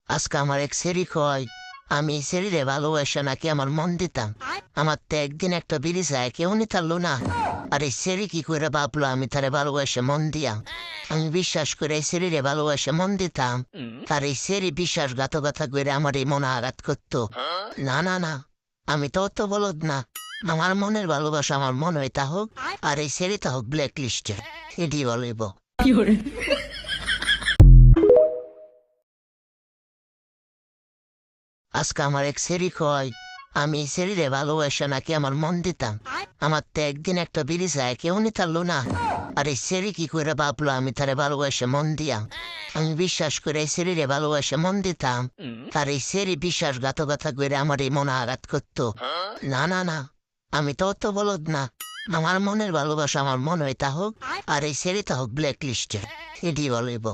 আজকে আমার এক সেরি কয় আমি সেরিরে ভালোবাসে নাকি আমার মন দিতাম। আমার তো একদিন একটা বিড়ি চায় কেউ নিতারলো না। আর এই সেরি কি করে ভাবলো আমি তারে ভালোবাসে মন দিয়াম। আমি বিশ্বাস করে এই সেরিরে ভালোবাসে মন দিতাম। তার এই সেরি বিশ্বাসঘাতকতা করে আমার এই মনে আঘাত করতো। না না না, আমি তো অত বলদ না। আমার মনের ভালোবাসা আমার মনে হয় তা হোক, আর এই সেরিটা হোক ব্ল্যাক লিস্টে। এটি বলব। আজকে আমার এক সেরি কয় আমি এই সেরিরে ভালোবাসা নাকি আমার মন দিতাম। আমার তো একদিন একটা বিড়ি চায় কেউ নিতারলো না। আর এই সেরি কি করে ভাবলো আমি তারে ভালোবাসে মন দিয়াম। আমি বিশ্বাস করে এই সেরিরে ভালোবাসে মন দিতাম। তার এই সেরি বিশ্বাসঘাতকতা করে আমার এই মনে আঘাত করতো। না না না, আমি তো অত বলদ না। আমার মনের ভালোবাসা আমার মনে হয় তা হোক, আর এই সেরিটা হোক ব্ল্যাক লিস্টে। এটি বলব।